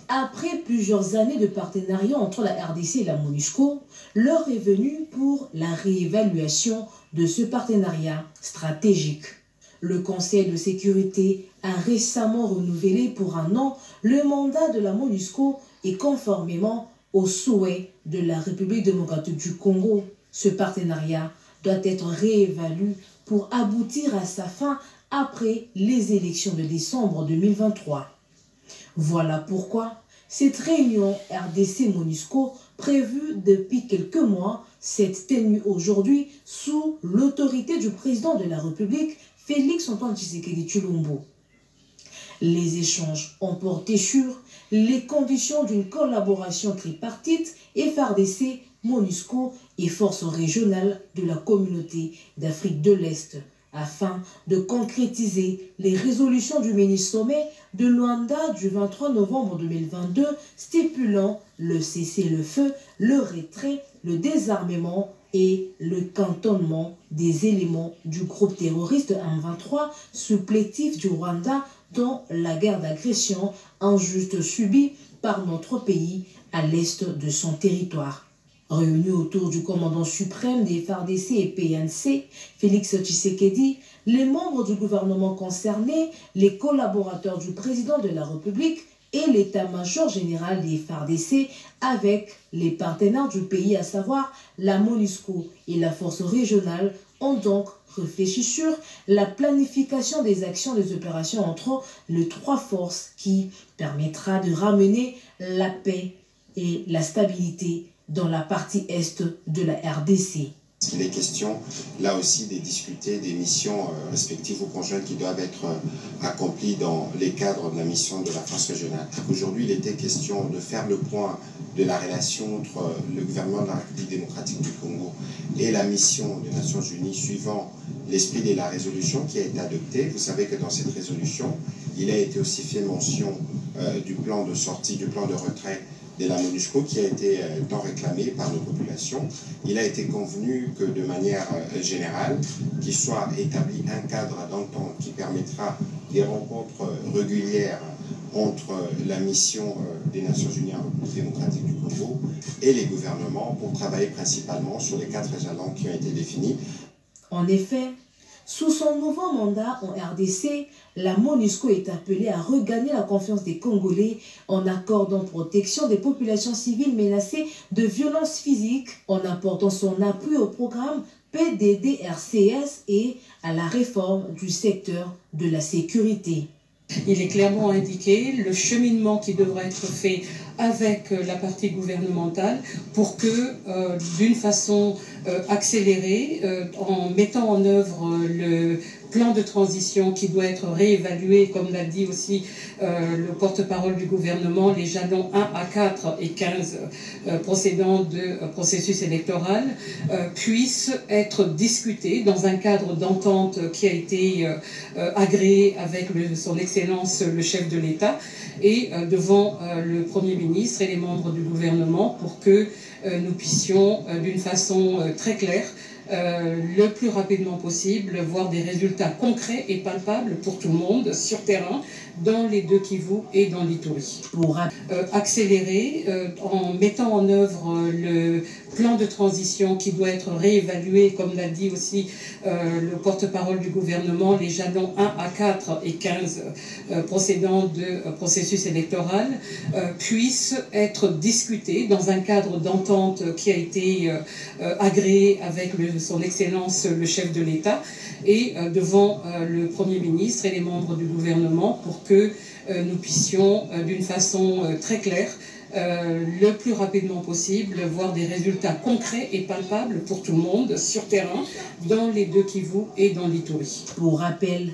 Après plusieurs années de partenariat entre la RDC et la MONUSCO, l'heure est venue pour la réévaluation de ce partenariat stratégique. Le Conseil de sécurité a récemment renouvelé pour 1 an le mandat de la MONUSCO et conformément aux souhaits de la République démocratique du Congo. Ce partenariat doit être réévalué pour aboutir à sa fin après les élections de décembre 2023. Voilà pourquoi cette réunion RDC-MONUSCO prévue depuis quelques mois s'est tenue aujourd'hui sous l'autorité du président de la République, Félix-Antoine Tshisekedi Tshilombo. Les échanges ont porté sur les conditions d'une collaboration tripartite FARDC-MONUSCO et forces régionales de la communauté d'Afrique de l'Est, afin de concrétiser les résolutions du mini-sommet de Luanda du 23 novembre 2022 stipulant le cessez-le-feu, le retrait, le désarmement et le cantonnement des éléments du groupe terroriste M23 supplétif du Rwanda dans la guerre d'agression injuste subie par notre pays à l'est de son territoire. Réunis autour du commandant suprême des FARDC et PNC, Félix Tshisekedi, les membres du gouvernement concerné, les collaborateurs du président de la République et l'état-major général des FARDC avec les partenaires du pays, à savoir la MONUSCO et la force régionale, ont donc réfléchi sur la planification des actions des opérations entre les 3 forces qui permettra de ramener la paix et la stabilité dans la partie est de la RDC. Il est question, là aussi, de discuter des missions respectives ou conjointes qui doivent être accomplies dans les cadres de la mission de la force régionale. Aujourd'hui, il était question de faire le point de la relation entre le gouvernement de la République démocratique du Congo et la mission des Nations Unies suivant l'esprit de la résolution qui a été adoptée. Vous savez que dans cette résolution, il a été aussi fait mention du plan de sortie, du plan de retrait de la MONUSCO qui a été tant réclamé par nos populations. Il a été convenu que de manière générale, qu'il soit établi un cadre d'entente qui permettra des rencontres régulières entre la mission des Nations Unies en République démocratique du Congo et les gouvernements pour travailler principalement sur les 4 jalons qui ont été définis. En effet, sous son nouveau mandat en RDC, la MONUSCO est appelée à regagner la confiance des Congolais en accordant protection des populations civiles menacées de violences physiques, en apportant son appui au programme PDDRCS et à la réforme du secteur de la sécurité. Il est clairement indiqué le cheminement qui devra être fait avec la partie gouvernementale pour que, d'une façon accélérée, en mettant en œuvre le plan de transition qui doit être réévalué, comme l'a dit aussi le porte-parole du gouvernement, les jalons 1 à 4 et 15 procédant de processus électoral, puissent être discutés dans un cadre d'entente qui a été agréé avec son Excellence le chef de l'État et devant le Premier ministre et les membres du gouvernement pour que nous puissions d'une façon très claire le plus rapidement possible, voir des résultats concrets et palpables pour tout le monde sur terrain, dans les 2 Kivu et dans l'Ituri. Pour accélérer en mettant en œuvre le plan de transition qui doit être réévalué, comme l'a dit aussi le porte-parole du gouvernement, les jalons 1 à 4 et 15 procédant de processus électoral, puissent être discutés dans un cadre d'entente qui a été agréé avec son Excellence le chef de l'État et devant le Premier ministre et les membres du gouvernement pour que nous puissions d'une façon très claire le plus rapidement possible voir des résultats concrets et palpables pour tout le monde sur terrain dans les 2 Kivu et dans l'Ituri. Pour rappel,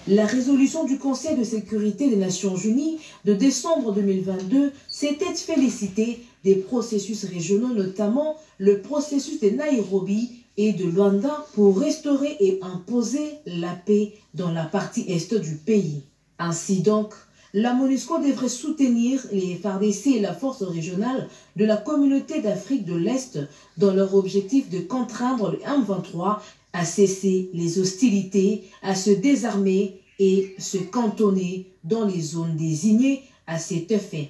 la résolution du Conseil de sécurité des Nations Unies de décembre 2022 s'était félicitée des processus régionaux, notamment le processus de Nairobi et de Luanda pour restaurer et imposer la paix dans la partie est du pays. Ainsi donc, la MONUSCO devrait soutenir les FARDC et la force régionale de la communauté d'Afrique de l'Est dans leur objectif de contraindre le M23 à cesser les hostilités, à se désarmer et se cantonner dans les zones désignées à cet effet.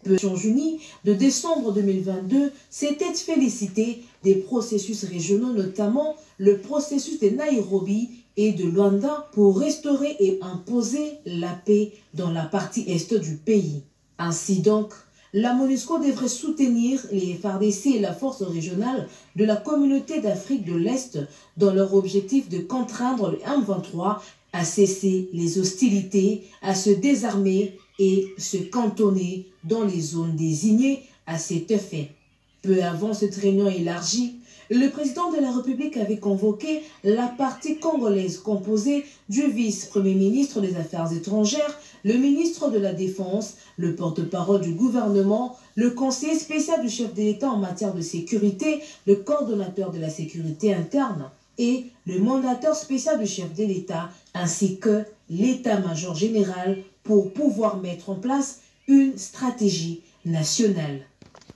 Les Nations Unies de décembre 2022 s'étaient félicitées des processus régionaux, notamment le processus de Nairobi et de Luanda pour restaurer et imposer la paix dans la partie est du pays. Ainsi donc, la MONUSCO devrait soutenir les FARDC et la force régionale de la communauté d'Afrique de l'Est dans leur objectif de contraindre le M23 à cesser les hostilités, à se désarmer et se cantonner dans les zones désignées à cet effet. Peu avant cette réunion élargie, le président de la République avait convoqué la partie congolaise composée du vice-premier ministre des Affaires étrangères, le ministre de la Défense, le porte-parole du gouvernement, le conseiller spécial du chef de l'État en matière de sécurité, le coordonnateur de la sécurité interne et le mandataire spécial du chef de l'État, ainsi que l'état-major général pour pouvoir mettre en place une stratégie nationale.